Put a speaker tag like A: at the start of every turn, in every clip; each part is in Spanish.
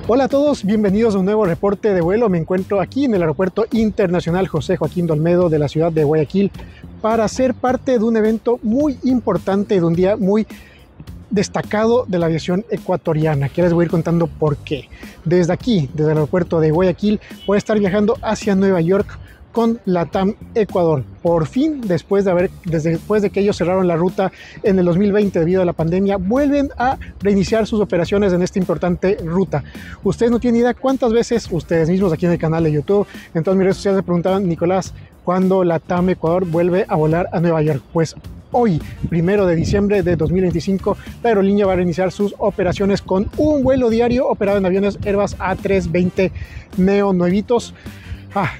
A: Hola a todos, bienvenidos a un nuevo reporte de vuelo. Me encuentro aquí en el Aeropuerto Internacional José Joaquín de Olmedo de la ciudad de Guayaquil para ser parte de un evento muy importante, de un día muy destacado de la aviación ecuatoriana, que les voy a ir contando por qué. Desde aquí, desde el aeropuerto de Guayaquil, voy a estar viajando hacia Nueva York con LATAM Ecuador. Por fin, después de que ellos cerraron la ruta en el 2020 debido a la pandemia, vuelven a reiniciar sus operaciones en esta importante ruta. Ustedes no tienen idea cuántas veces ustedes mismos aquí en el canal de YouTube, en todas mis redes sociales, me preguntaban: Nicolás, ¿cuándo LATAM Ecuador vuelve a volar a Nueva York? Pues hoy, 1 de diciembre de 2025, la aerolínea va a reiniciar sus operaciones con un vuelo diario operado en aviones Airbus A320 Neo nuevitos.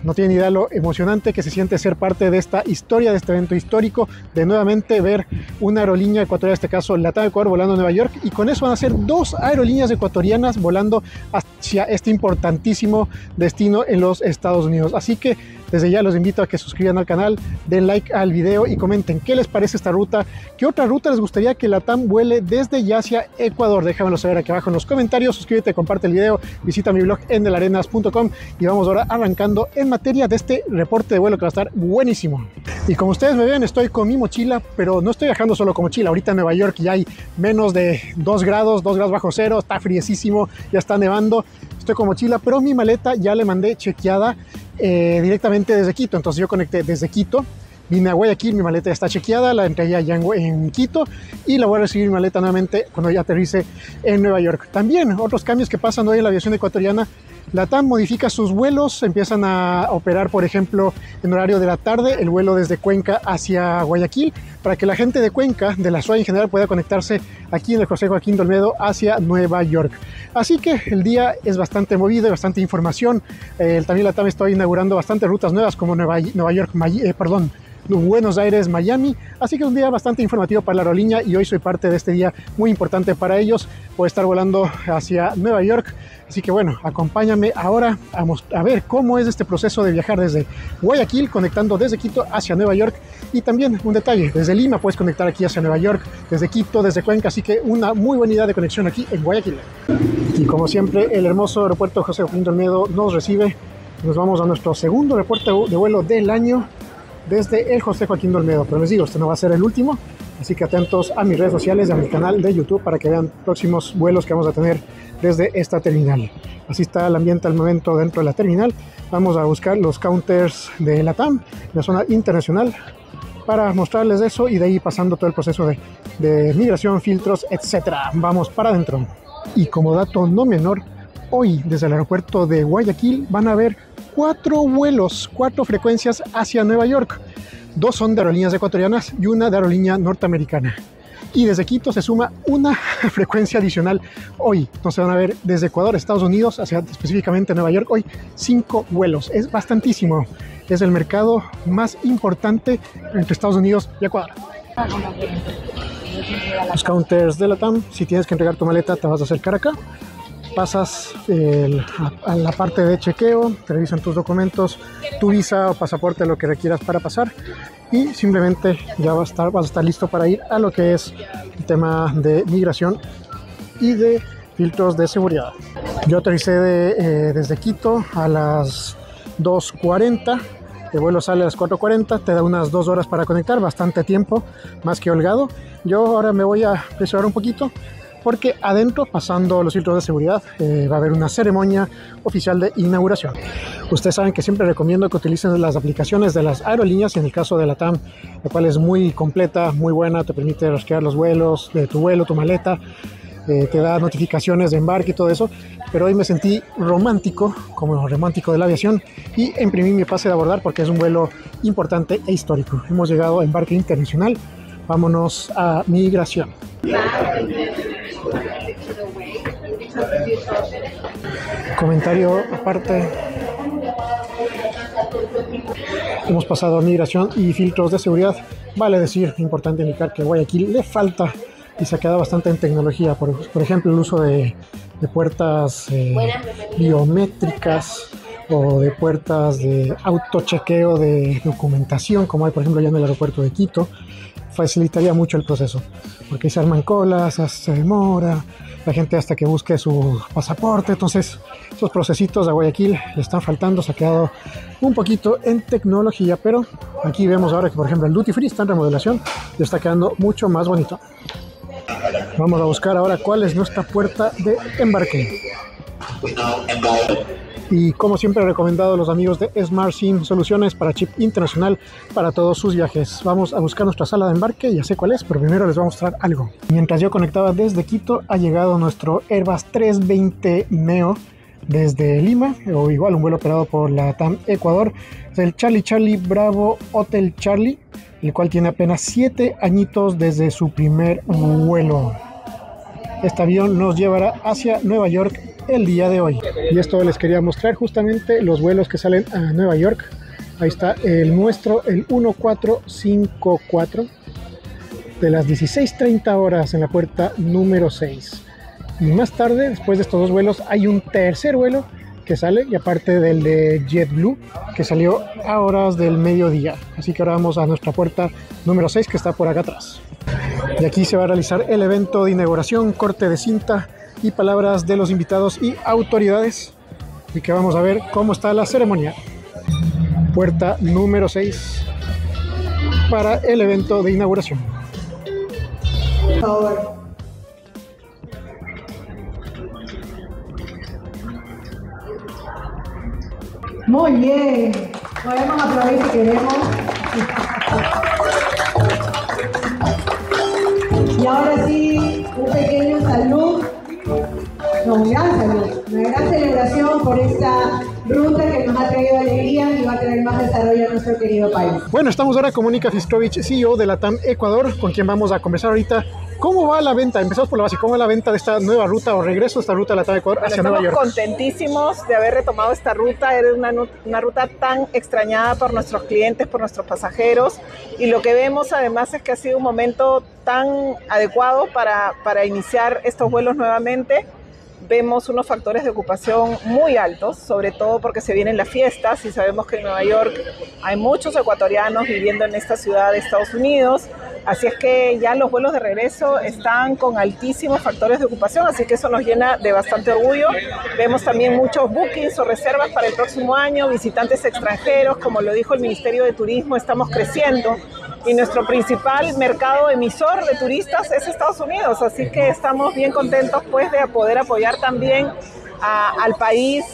A: No tienen idea lo emocionante que se siente ser parte de esta historia, de este evento histórico, de nuevamente ver una aerolínea ecuatoriana, en este caso LATAM Ecuador, volando a Nueva York, y con eso van a ser dos aerolíneas ecuatorianas volando hacia este importantísimo destino en los Estados Unidos. Así que desde ya los invito a que suscriban al canal, den like al video y comenten qué les parece esta ruta, qué otra ruta les gustaría que LATAM vuele desde y hacia Ecuador. Déjamelo saber aquí abajo en los comentarios, suscríbete, comparte el video, visita mi blog endelarenas.com y vamos ahora arrancando en materia de este reporte de vuelo que va a estar buenísimo. Y como ustedes me ven, estoy con mi mochila, pero no estoy viajando solo con mochila. Ahorita en Nueva York ya hay menos de 2 grados bajo cero, está friecísimo, ya está nevando. Estoy con mochila, pero mi maleta ya le mandé chequeada directamente desde Quito. Entonces yo conecté desde Quito, vine a Guayaquil, mi maleta ya está chequeada, la entregué allá en Quito y la voy a recibir mi maleta nuevamente cuando ya aterrice en Nueva York. También otros cambios que pasan hoy en la aviación ecuatoriana: LATAM modifica sus vuelos, empiezan a operar, por ejemplo, en horario de la tarde, el vuelo desde Cuenca hacia Guayaquil, para que la gente de Cuenca, de la ciudad en general, pueda conectarse aquí en el José Joaquín de Olmedo hacia Nueva York. Así que el día es bastante movido, bastante información. También LATAM está inaugurando bastantes rutas nuevas como Buenos Aires, Miami, así que es un día bastante informativo para la aerolínea y hoy soy parte de este día muy importante para ellos. Voy a estar volando hacia Nueva York, así que bueno, acompáñame ahora a ver cómo es este proceso de viajar desde Guayaquil, conectando desde Quito hacia Nueva York. Y también un detalle: desde Lima puedes conectar aquí hacia Nueva York, desde Quito, desde Cuenca, así que una muy buena idea de conexión aquí en Guayaquil. Y como siempre, el hermoso aeropuerto José Joaquín de Olmedo nos recibe. Nos vamos a nuestro segundo reporte de vuelo del año desde el José Joaquín de Olmedo, pero les digo, este no va a ser el último, así que atentos a mis redes sociales y a mi canal de YouTube para que vean próximos vuelos que vamos a tener desde esta terminal. Así está el ambiente al momento dentro de la terminal. Vamos a buscar los counters de LATAM, la zona internacional, para mostrarles eso y de ahí pasando todo el proceso de migración, filtros, etcétera. Vamos para adentro. Y como dato no menor, hoy desde el aeropuerto de Guayaquil van a haber 4 vuelos, 4 frecuencias hacia Nueva York. 2 son de aerolíneas ecuatorianas y una de aerolínea norteamericana. Y desde Quito se suma una frecuencia adicional hoy. Entonces van a ver desde Ecuador, Estados Unidos, hacia específicamente Nueva York, hoy 5 vuelos. Es bastantísimo. Es el mercado más importante entre Estados Unidos y Ecuador. Los counters de LATAM: si tienes que entregar tu maleta, te vas a acercar acá. Pasas a la parte de chequeo, te revisan tus documentos, tu visa o pasaporte, lo que requieras para pasar, y simplemente ya vas a estar listo para ir a lo que es el tema de migración y de filtros de seguridad. Yo aterricé desde Quito a las 2:40, el vuelo sale a las 4:40, te da unas 2 horas para conectar, bastante tiempo, más que holgado. Yo ahora me voy a apresurar un poquito, porque adentro, pasando los filtros de seguridad, va a haber una ceremonia oficial de inauguración. Ustedes saben que siempre recomiendo que utilicen las aplicaciones de las aerolíneas, y en el caso de LATAM, la cual es muy completa, muy buena, te permite rastrear los vuelos de tu vuelo, tu maleta, te da notificaciones de embarque y todo eso. Pero hoy me sentí romántico, como romántico de la aviación, y imprimí mi pase de abordar porque es un vuelo importante e histórico. Hemos llegado a embarque internacional, vámonos a migración. Comentario aparte: hemos pasado a migración y filtros de seguridad. Vale decir, importante indicar que a Guayaquil le falta y se ha quedado bastante en tecnología. Por ejemplo, el uso de puertas biométricas o de puertas de autochequeo de documentación, como hay por ejemplo ya en el aeropuerto de Quito. facilitaría mucho el proceso, porque se arman colas, se demora, la gente hasta que busque su pasaporte. Entonces esos procesitos a Guayaquil le están faltando, se ha quedado un poquito en tecnología, pero aquí vemos ahora que por ejemplo el Duty Free está en remodelación y está quedando mucho más bonito. Vamos a buscar ahora cuál es nuestra puerta de embarque. Y como siempre he recomendado a los amigos de SmartSim, soluciones para chip internacional para todos sus viajes. Vamos a buscar nuestra sala de embarque, ya sé cuál es, pero primero les voy a mostrar algo. Mientras yo conectaba desde Quito, ha llegado nuestro Airbus 320 Neo desde Lima, o igual un vuelo operado por la TAM Ecuador, del Charlie Bravo Hotel Charlie, el cual tiene apenas 7 añitos desde su primer vuelo. Este avión nos llevará hacia Nueva York el día de hoy. Y esto les quería mostrar justamente los vuelos que salen a Nueva York. Ahí está el nuestro, el 1454, de las 16:30 horas en la puerta número 6. Y más tarde, después de estos dos vuelos, hay un tercer vuelo que sale, y aparte del de JetBlue, que salió a horas del mediodía. Así que ahora vamos a nuestra puerta número 6, que está por acá atrás. Y aquí se va a realizar el evento de inauguración, corte de cinta y palabras de los invitados y autoridades. Y que vamos a ver cómo está la ceremonia. Puerta número 6 para el evento de inauguración.
B: Muy bien, podemos aplaudir si queremos. Y ahora sí, un pequeño salud, no, un gran salud, una gran celebración por esta ruta que nos ha traído alegría y va a traer más desarrollo a nuestro querido país.
A: Bueno, estamos ahora con Mónica Fiskrovich, CEO de la TAM Ecuador, con quien vamos a conversar ahorita. ¿Cómo va la venta? Empezamos por la base. ¿Cómo va la venta de esta nueva ruta o regreso de esta ruta de la TAM Ecuador hacia Nueva York?
C: Estamos contentísimos de haber retomado esta ruta. Era una ruta tan extrañada por nuestros clientes, por nuestros pasajeros. Y lo que vemos además es que ha sido un momento tan adecuado para iniciar estos vuelos nuevamente. Vemos unos factores de ocupación muy altos, sobre todo porque se vienen las fiestas y sabemos que en Nueva York hay muchos ecuatorianos viviendo en esta ciudad de Estados Unidos. Así es que ya los vuelos de regreso están con altísimos factores de ocupación, así que eso nos llena de bastante orgullo. Vemos también muchos bookings o reservas para el próximo año, visitantes extranjeros, como lo dijo el Ministerio de Turismo, estamos creciendo. Y nuestro principal mercado emisor de turistas es Estados Unidos, así que estamos bien contentos pues de poder apoyar también al país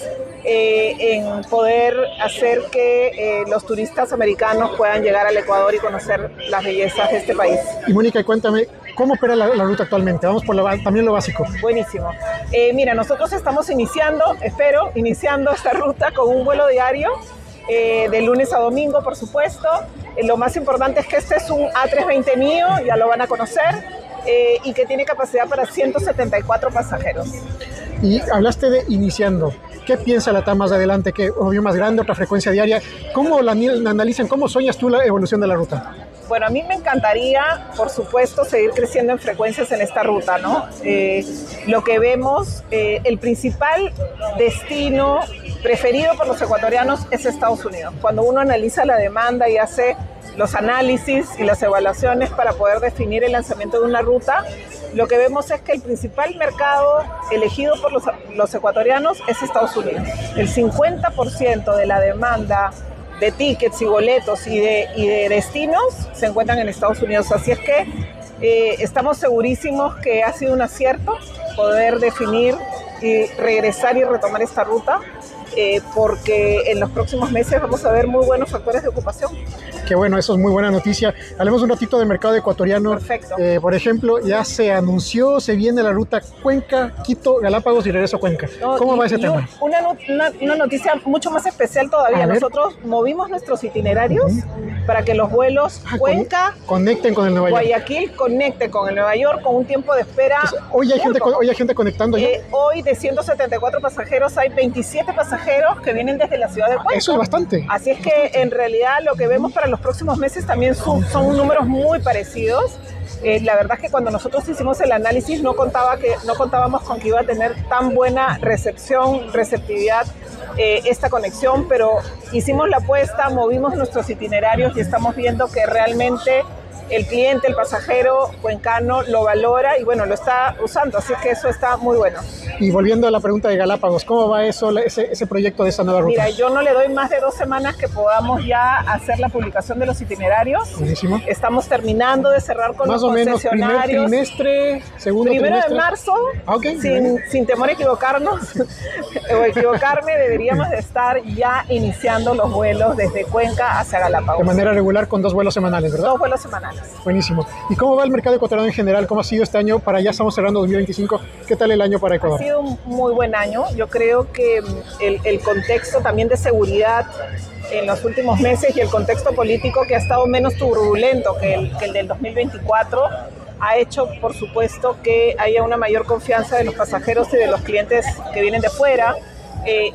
C: en poder hacer que los turistas americanos puedan llegar al Ecuador y conocer las bellezas de este país.
A: Y Mónica, cuéntame, ¿cómo opera la ruta actualmente? Vamos por también lo básico.
C: Buenísimo. Mira, nosotros estamos iniciando esta ruta con un vuelo diario, de lunes a domingo, por supuesto. Lo más importante es que este es un A320 NEO, ya lo van a conocer, y que tiene capacidad para 174 pasajeros.
A: Y hablaste de iniciando. ¿Qué piensa la TAM más adelante? ¿Qué obvio más grande, otra frecuencia diaria? ¿Cómo la analizan? ¿Cómo sueñas tú la evolución de la ruta?
C: Bueno, a mí me encantaría, por supuesto, seguir creciendo en frecuencias en esta ruta, ¿no? Lo que vemos, el principal destino preferido por los ecuatorianos es Estados Unidos. Cuando uno analiza la demanda y hace los análisis y las evaluaciones para poder definir el lanzamiento de una ruta, lo que vemos es que el principal mercado elegido por los ecuatorianos es Estados Unidos. El 50% de la demanda de tickets y boletos y de destinos se encuentran en Estados Unidos. Así es que estamos segurísimos que ha sido un acierto poder definir y regresar y retomar esta ruta, porque en los próximos meses vamos a ver muy buenos factores de ocupación.
A: Qué bueno, eso es muy buena noticia. Hablemos un ratito del mercado ecuatoriano.
C: Perfecto.
A: Por ejemplo, ya se anunció, se viene la ruta Cuenca, Quito, Galápagos y regreso a Cuenca. ¿Cómo va ese tema?
C: Una noticia mucho más especial todavía. Nosotros movimos nuestros itinerarios para que los vuelos Cuenca
A: conecten con el Nueva York.
C: Guayaquil conecten con el Nueva York con un tiempo de espera.
A: Entonces, hoy hay gente conectando ya.
C: Hoy de 174 pasajeros hay 27 pasajeros que vienen desde la ciudad de Cuenca.
A: Eso es bastante.
C: Así es que en realidad lo que vemos para los próximos meses también son números muy parecidos. La verdad es que cuando nosotros hicimos el análisis no contábamos con que iba a tener tan buena receptividad esta conexión, pero hicimos la apuesta, movimos nuestros itinerarios y estamos viendo que realmente el cliente, el pasajero cuencano lo valora y bueno, lo está usando, así que eso está muy bueno.
A: Y volviendo a la pregunta de Galápagos, ¿cómo va eso, ese proyecto de esta nueva ruta?
C: Mira, yo no le doy más de 2 semanas que podamos ya hacer la publicación de los itinerarios.
A: Buenísimo.
C: Estamos terminando de cerrar con
A: más
C: los
A: o menos
C: concesionarios.
A: Primer trimestre, segundo
C: Primero
A: trimestre.
C: de marzo,
A: Okay,
C: sin temor a equivocarnos o equivocarme, deberíamos de estar ya iniciando los vuelos desde Cuenca hacia Galápagos.
A: De manera regular con 2 vuelos semanales, ¿verdad?
C: 2 vuelos semanales.
A: Buenísimo. ¿Y cómo va el mercado ecuatoriano en general? ¿Cómo ha sido este año? Para ya estamos cerrando 2025. ¿Qué tal el año para Ecuador?
C: Ha sido un muy buen año. Yo creo que el contexto también de seguridad en los últimos meses y el contexto político que ha estado menos turbulento que el del 2024 ha hecho, por supuesto, que haya una mayor confianza de los pasajeros y de los clientes que vienen de fuera.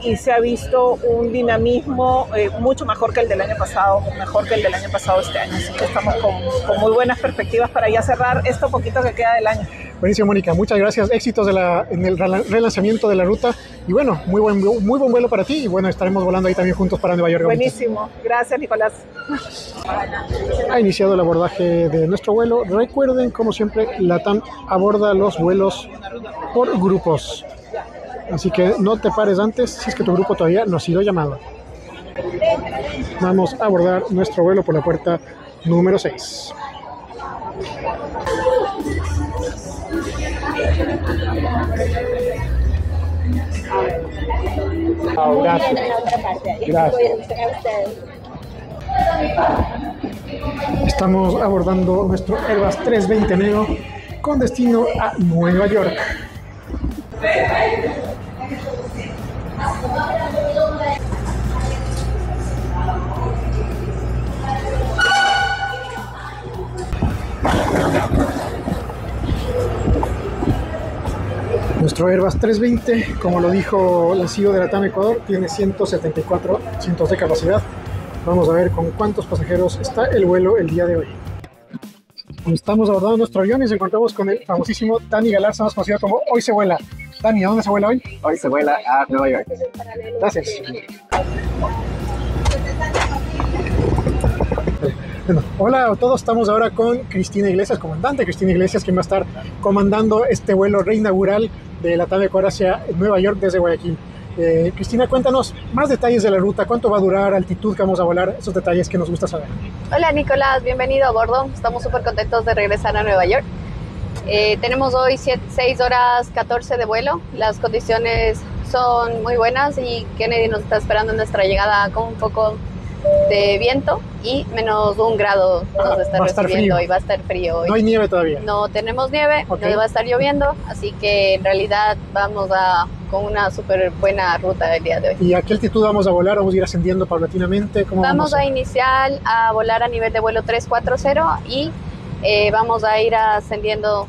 C: Y se ha visto un dinamismo mucho mejor que el del año pasado, mejor que el del año pasado este año. Así que estamos con muy buenas perspectivas para ya cerrar esto poquito que queda del año.
A: Buenísimo, Mónica. Muchas gracias. Éxitos en el relanzamiento de la ruta. Y bueno, muy buen vuelo para ti. Y bueno, estaremos volando ahí también juntos para Nueva York.
C: Buenísimo. Gracias, Nicolás.
A: Ha iniciado el abordaje de nuestro vuelo. Recuerden, como siempre, LATAM aborda los vuelos por grupos. Así que no te pares antes si es que tu grupo todavía no ha sido llamado. Vamos a abordar nuestro vuelo por la puerta número 6. Oh, gracias. Gracias. Estamos abordando nuestro Airbus 320 Neo con destino a Nueva York. Nuestro Airbus 320, como lo dijo la CEO de LATAM Ecuador, tiene 174 asientos de capacidad. Vamos a ver con cuántos pasajeros está el vuelo el día de hoy. Estamos abordando nuestro avión y nos encontramos con el famosísimo Dani Galarza, más conocido como Hoy se vuela. Dani, ¿a dónde se vuela hoy?
D: Hoy se vuela a Nueva York.
A: Gracias. Bueno, hola a todos, estamos ahora con Cristina Iglesias, comandante Cristina Iglesias, quien va a estar comandando este vuelo reinaugural de LATAM Ecuador hacia Nueva York desde Guayaquil. Cristina, cuéntanos más detalles de la ruta, cuánto va a durar, altitud que vamos a volar, esos detalles que nos gusta saber.
E: Hola Nicolás, bienvenido a bordo, estamos súper contentos de regresar a Nueva York. Tenemos hoy 6 horas 14 de vuelo, las condiciones son muy buenas y Kennedy nos está esperando en nuestra llegada con un poco de viento y menos 1 grado nos está recibiendo y va a estar frío hoy.
A: No hay nieve todavía.
E: No tenemos nieve, okay. No va a estar lloviendo, así que en realidad vamos con una súper buena ruta el día de hoy.
A: ¿Y a qué altitud vamos a volar? ¿Vamos a ir ascendiendo paulatinamente? ¿Cómo
E: vamos a iniciar a volar a nivel de vuelo 340 y vamos a ir ascendiendo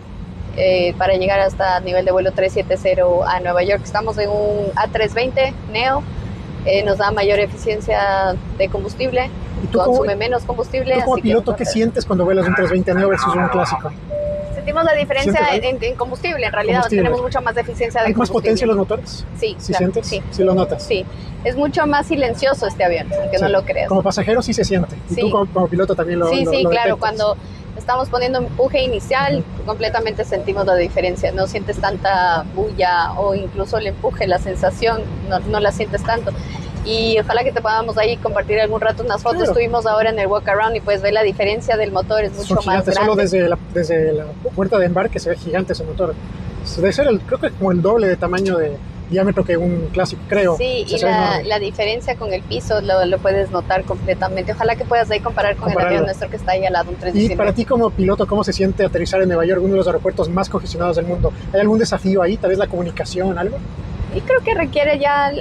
E: para llegar hasta nivel de vuelo 370 a Nueva York. Estamos en un A320 Neo. Nos da mayor eficiencia de combustible, consume menos combustible.
A: ¿Tú como piloto qué sientes cuando vuelas un 320 Neo versus un clásico?
E: Sentimos la diferencia en combustible, en realidad tenemos mucha más eficiencia de combustible. ¿Hay más
A: potencia los motores?
E: Sí.
A: ¿Sí
E: claro,
A: sientes?
E: Sí.
A: ¿Sí lo notas?
E: Sí, es mucho más silencioso este avión, aunque no lo creas.
A: Como pasajero sí se siente, y tú como piloto también lo
E: Sí,
A: lo
E: claro,
A: detectas.
E: Cuando estamos poniendo empuje inicial, completamente sentimos la diferencia, no sientes tanta bulla o incluso el empuje, la sensación, no la sientes tanto. Y ojalá que te podamos ahí compartir algún rato unas fotos. Claro. Estuvimos ahora en el walk around y puedes ver la diferencia del motor, es mucho más grande.
A: Solo desde la puerta de embarque se ve gigante ese motor. Debe ser creo que como el doble de tamaño de diámetro que un clásico, creo.
E: Sí, y la diferencia con el piso lo puedes notar completamente. Ojalá que puedas ahí comparar con el avión nuestro que está ahí al lado, un 319.
A: Y para ti como piloto, ¿cómo se siente aterrizar en Nueva York, uno de los aeropuertos más congestionados del mundo? ¿Hay algún desafío ahí? ¿Tal vez la comunicación, algo?
E: Y creo que requiere ya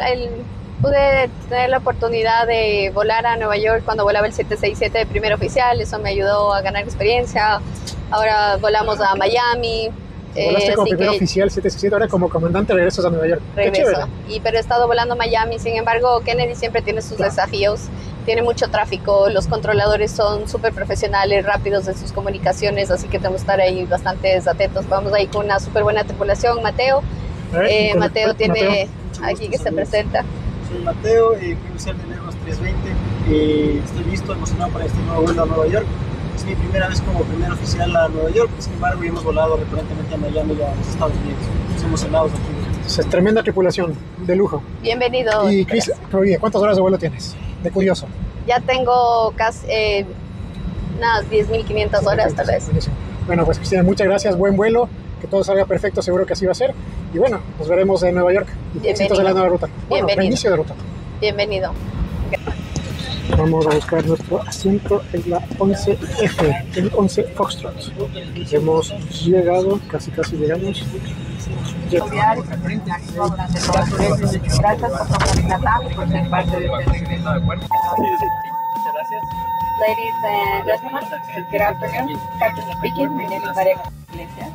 E: pude tener la oportunidad de volar a Nueva York cuando volaba el 767 de primer oficial, eso me ayudó a ganar experiencia. Ahora volamos a Miami.
A: Volaste como primer oficial 767, ahora como comandante regresas a Nueva York.
E: Regreso, pero he estado volando a Miami, sin embargo Kennedy siempre tiene sus desafíos, tiene mucho tráfico, los controladores son súper profesionales, rápidos en sus comunicaciones, así que tenemos que estar ahí bastante atentos. Vamos ahí con una súper buena tripulación, Mateo. Mateo tiene aquí que se presenta.
F: Soy Mateo, oficial del Airbus 320. Estoy listo, emocionado para este nuevo vuelo a Nueva York. Es mi primera vez como primer oficial a Nueva York, sin embargo ya hemos volado recurrentemente a Miami y a los Estados Unidos. Nos emocionados aquí.
A: Es tremenda tripulación, de lujo.
E: Bienvenido.
A: Y Cris, ¿cuántas horas de vuelo tienes? De curioso.
E: Ya tengo casi unas 10.500 horas tal vez.
A: Buenísimo. Bueno, pues Cristina, muchas gracias, buen vuelo, que todo salga perfecto, seguro que así va a ser. Y bueno, nos veremos en Nueva York. Y éxitos en la nueva ruta. Bueno, reinicio de ruta.
E: Bienvenido.
A: Vamos a buscar nuestro asiento en la 11F, el 11 Foxtrot. Hemos llegado, casi llegamos.
G: Gracias por ser parte de este regreso. Ladies and gentlemen, good afternoon. Captain speaking, my name is María Iglesias.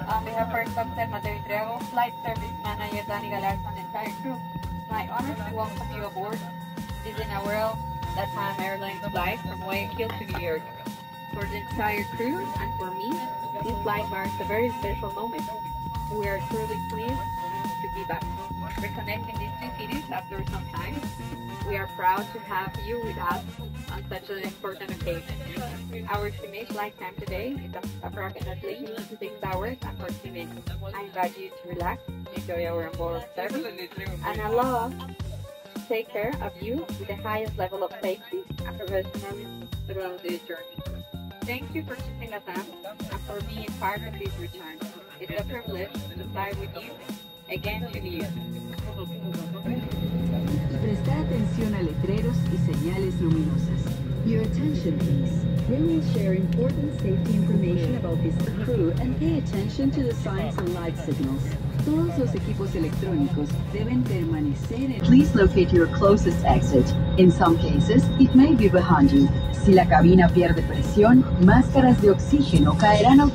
G: On behalf of First Officer Mateo Triago, Flight Service Manager Danny Galarza, and the entire crew, it's my honor to welcome you aboard this inaugural LATAM Airlines flight from Guayaquil to New York. For the entire crew and for me, this flight marks a very special moment. We are truly pleased to be back, reconnecting these two cities after some time. We are proud to have you with us on such an important occasion. Our estimate flight time today is approximately 6 hours and 40 minutes. I invite you to relax, enjoy our onboard service, and allow us to take care of you with the highest level of safety and professionalism throughout this journey. Thank you for choosing LATAM and for being part of this return. It's a privilege to fly with you again to New York.
H: Presta atención a letreros y señales luminosas. Your attention, please. We will share important safety information about this crew and pay attention to the signs and light signals. Todos los equipos electrónicos deben permanecer en... Please locate your closest exit. In some cases, it may be behind you. Si la cabina pierde presión, máscaras de oxígeno caerán out.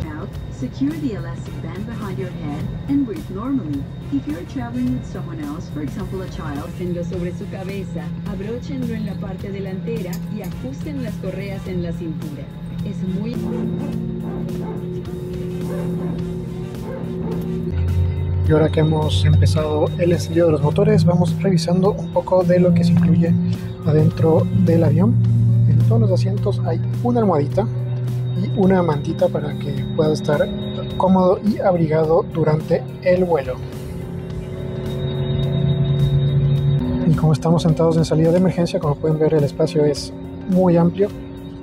H: Secure the elastic band behind your head and breathe normally. If you're traveling with someone else, for example a child, pónganlo sobre su cabeza, abróchenlo en la parte delantera y ajusten las correas en la cintura. Es muy...
A: Y ahora que hemos empezado el encendido de los motores, vamos revisando un poco de lo que se incluye adentro del avión. En todos los asientos hay una almohadita y una mantita para que pueda estar cómodo y abrigado durante el vuelo. Y como estamos sentados en salida de emergencia, como pueden ver, el espacio es muy amplio.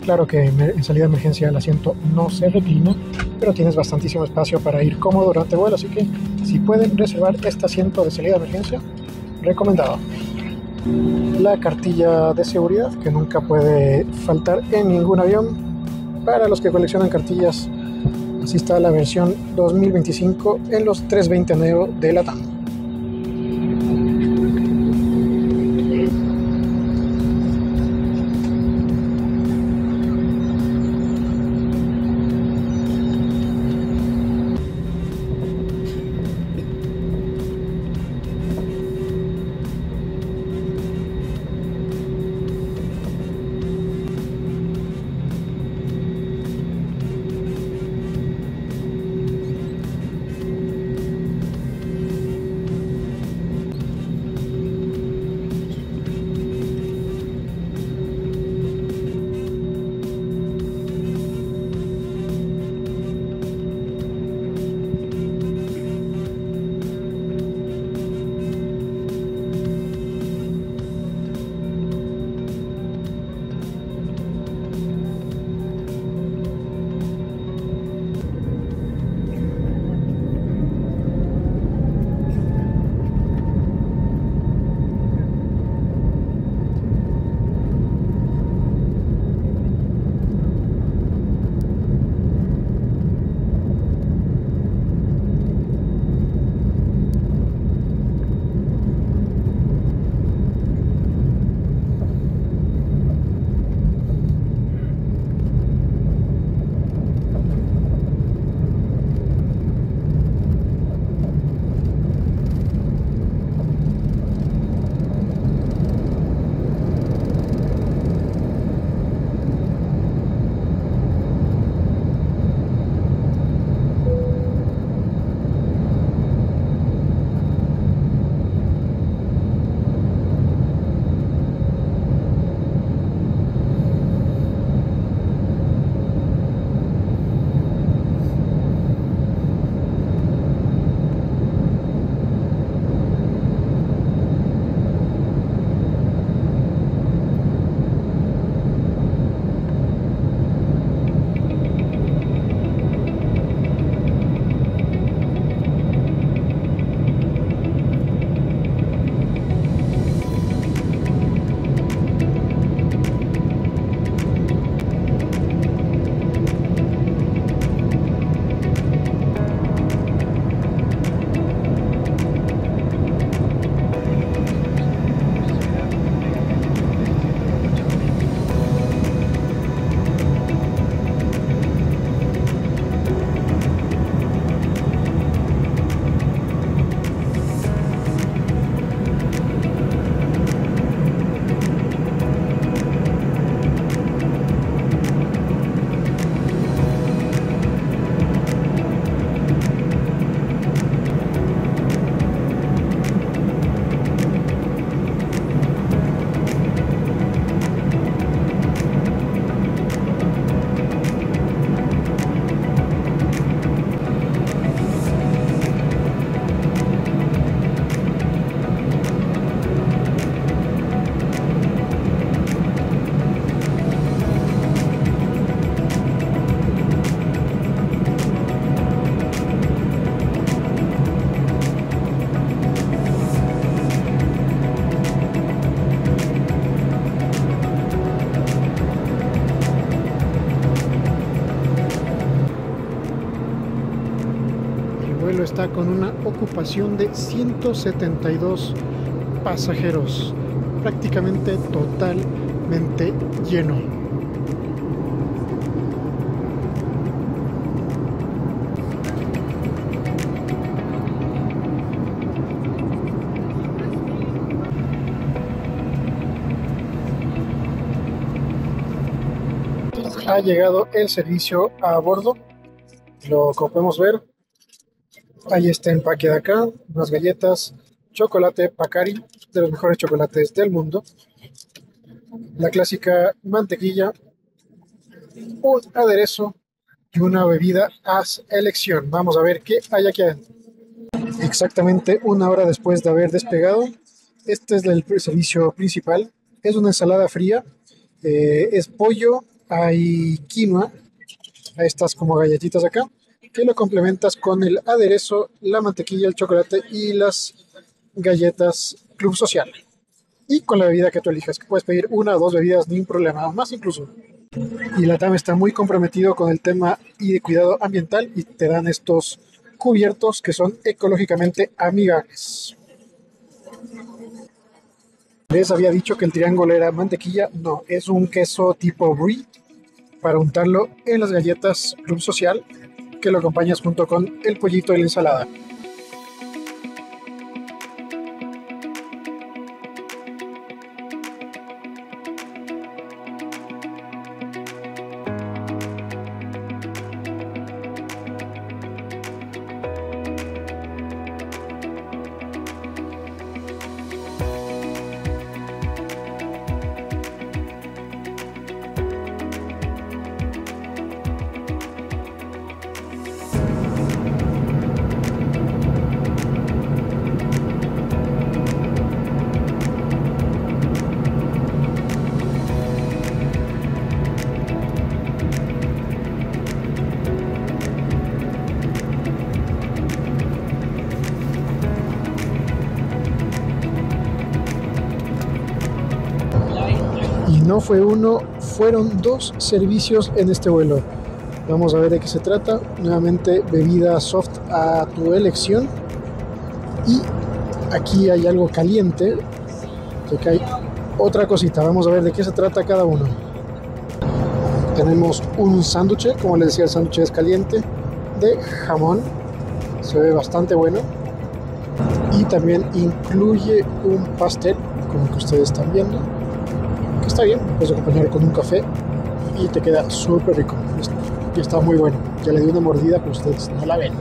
A: Claro que en salida de emergencia el asiento no se reclina, pero tienes bastantísimo espacio para ir cómodo durante el vuelo, así que si pueden reservar este asiento de salida de emergencia, recomendado. La cartilla de seguridad, que nunca puede faltar en ningún avión. Para los que coleccionan cartillas, así está la versión 2025 en los 320 Neo de LATAM. vuelo está con una ocupación de 172 pasajeros, prácticamente totalmente lleno. Ha llegado el servicio a bordo. Lo que podemos ver, ahí está el empaque de acá, unas galletas, chocolate Pacari, de los mejores chocolates del mundo, la clásica mantequilla, un aderezo y una bebida a elección. Vamos a ver qué hay aquí adentro. Exactamente una hora después de haber despegado, este es el servicio principal. Es una ensalada fría, es pollo, hay quinoa, estas como galletitas acá, que lo complementas con el aderezo, la mantequilla, el chocolate y las galletas Club Social. Y con la bebida que tú elijas, que puedes pedir una o dos bebidas, ni un problema, más incluso. Y LATAM está muy comprometido con el tema y de cuidado ambiental y te dan estos cubiertos que son ecológicamente amigables. Les había dicho que el triángulo era mantequilla, no, es un queso tipo brie para untarlo en las galletas Club Social, que lo acompañas junto con el pollito y la ensalada. Y no fue uno, fueron dos servicios en este vuelo. Vamos a ver de qué se trata. Nuevamente bebida soft a tu elección. Y aquí hay algo caliente. Que hay otra cosita. Vamos a ver de qué se trata cada uno. Tenemos un sándwich, como les decía, el sándwich es caliente, de jamón. Se ve bastante bueno. Y también incluye un pastel, como que ustedes están viendo. Que está bien, puedes acompañar con un café y te queda súper rico. Y está muy bueno. Ya le di una mordida, pero ustedes no la ven.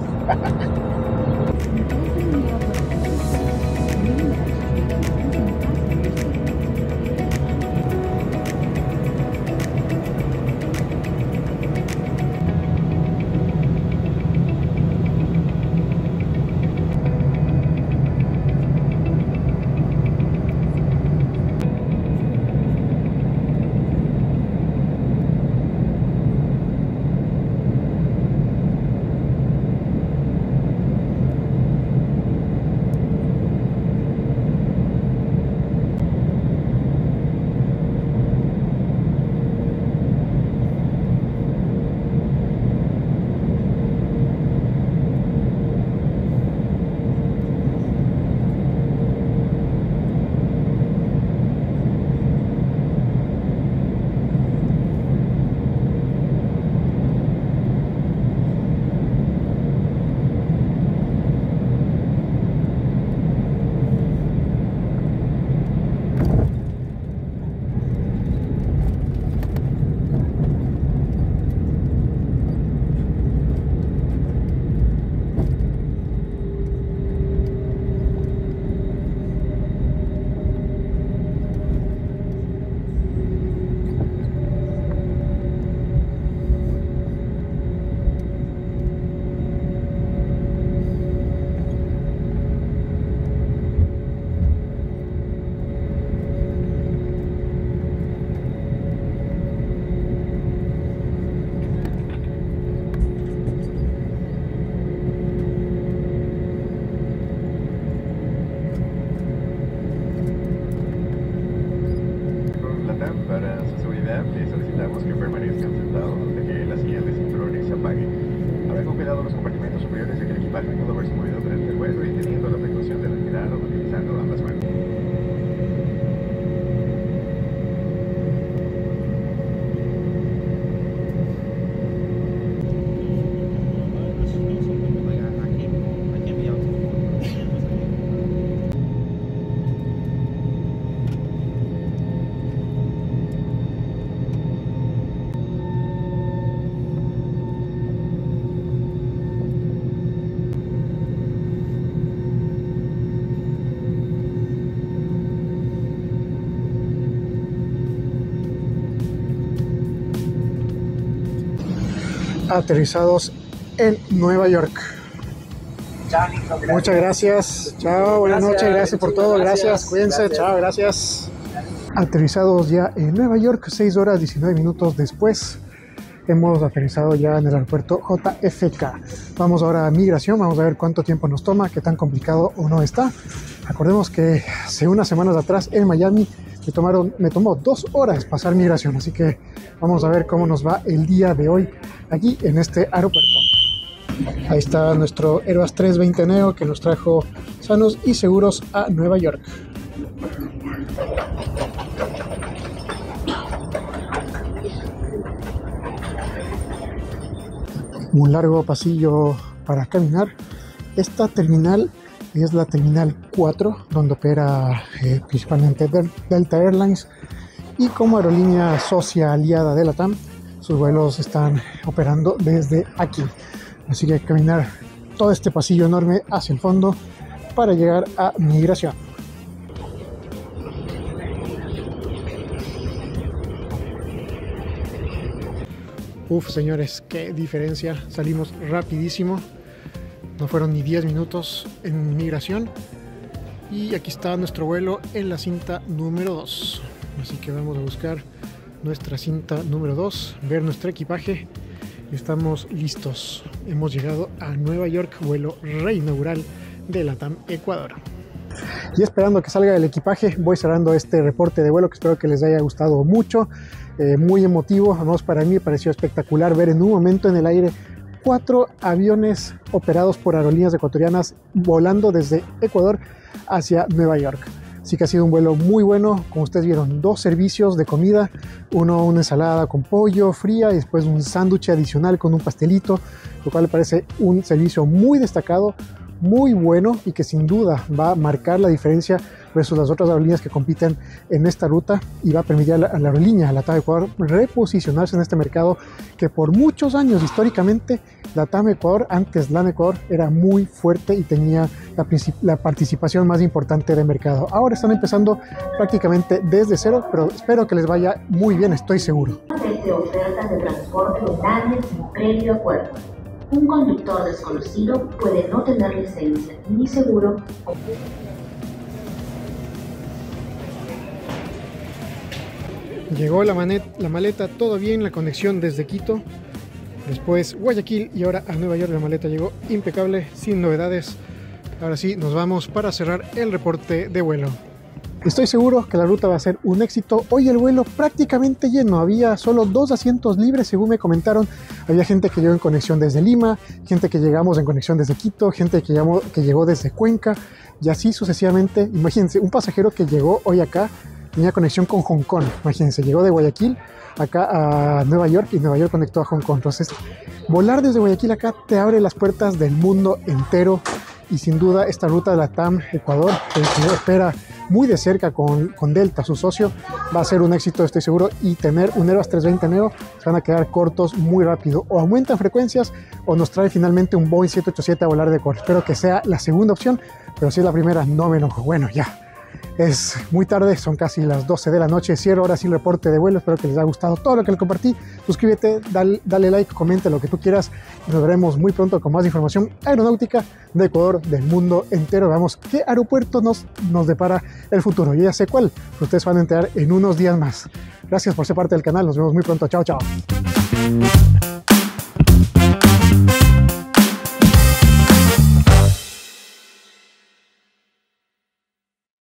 I: Para su seguridad, les solicitamos que permanezcan sentados hasta que la señal de cinturones se apague. A ver con cuidado los compartimentos superiores del equipo. equipaje pudo haberse movido durante el vuelo y teniendo la precaución de retirar o utilizando ambas manos.
A: Aterrizados en Nueva York. Muchas gracias. Chao, buenas noches, gracias por todo, gracias, cuídense, chao, gracias. Aterrizados ya en Nueva York, 6 horas 19 minutos después. Hemos aterrizado ya en el aeropuerto JFK. Vamos ahora a migración, vamos a ver cuánto tiempo nos toma, qué tan complicado o no está. Acordemos que hace unas semanas atrás en Miami me tomó 2 horas pasar migración, así que vamos a ver cómo nos va el día de hoy aquí en este aeropuerto. Ahí está nuestro Airbus 320 Neo que nos trajo sanos y seguros a Nueva York. Un largo pasillo para caminar. Esta terminal es la terminal 4, donde opera principalmente Delta Airlines, y como aerolínea socia aliada de LATAM, sus vuelos están operando desde aquí. Así que hay que caminar todo este pasillo enorme hacia el fondo para llegar a migración. Uf, señores, qué diferencia. Salimos rapidísimo. No fueron ni 10 minutos en migración. Y aquí está nuestro vuelo en la cinta número 2. Así que vamos a buscar nuestra cinta número 2, ver nuestro equipaje. Y estamos listos. Hemos llegado a Nueva York, vuelo reinaugural de LATAM Ecuador. Y esperando que salga el equipaje, voy cerrando este reporte de vuelo que espero que les haya gustado mucho. Muy emotivo, además para mí me pareció espectacular ver en un momento en el aire 4 aviones operados por aerolíneas ecuatorianas volando desde Ecuador hacia Nueva York. Así que ha sido un vuelo muy bueno. Como ustedes vieron, 2 servicios de comida, una ensalada con pollo fría y después un sándwich adicional con un pastelito, lo cual me parece un servicio muy destacado, muy bueno y que sin duda va a marcar la diferencia versus las otras aerolíneas que compiten en esta ruta y va a permitir a la aerolínea LATAM Ecuador reposicionarse en este mercado que por muchos años históricamente LATAM Ecuador, antes LAN Ecuador, era muy fuerte y tenía la participación más importante del mercado. Ahora están empezando prácticamente desde cero, pero espero que les vaya muy bien, estoy seguro.
J: Desde ofertas de transporte de nadie sin previo acuerdo. Un conductor desconocido puede no tener licencia ni seguro.
A: Llegó la maleta, todo bien, la conexión desde Quito, después Guayaquil y ahora a Nueva York. La maleta llegó impecable, sin novedades. Ahora sí, nos vamos para cerrar el reporte de vuelo. Estoy seguro que la ruta va a ser un éxito. Hoy el vuelo prácticamente lleno, había solo 2 asientos libres según me comentaron. Había gente que llegó en conexión desde Lima, gente que llegamos en conexión desde Quito, gente que llegó desde Cuenca y así sucesivamente. Imagínense, un pasajero que llegó hoy acá tenía conexión con Hong Kong. Imagínense, llegó de Guayaquil acá a Nueva York y Nueva York conectó a Hong Kong. Entonces, volar desde Guayaquil acá te abre las puertas del mundo entero. Y sin duda esta ruta de LATAM Ecuador, que se espera muy de cerca con Delta, su socio, va a ser un éxito, estoy seguro. Y tener un Airbus 320 Neo se van a quedar cortos muy rápido. O aumentan frecuencias o nos trae finalmente un Boeing 787 a volar de Ecuador. Espero que sea la segunda opción, pero si es la primera no me enojo. Bueno, ya. Es muy tarde, son casi las 12 de la noche. Cierro ahora sí el reporte de vuelo. Espero que les haya gustado todo lo que les compartí. Suscríbete, dale like, comenta lo que tú quieras. Nos veremos muy pronto con más información aeronáutica de Ecuador, del mundo entero. Veamos qué aeropuerto nos depara el futuro. Yo ya sé cuál, pero ustedes van a enterar en unos días más. Gracias por ser parte del canal. Nos vemos muy pronto. Chao, chao.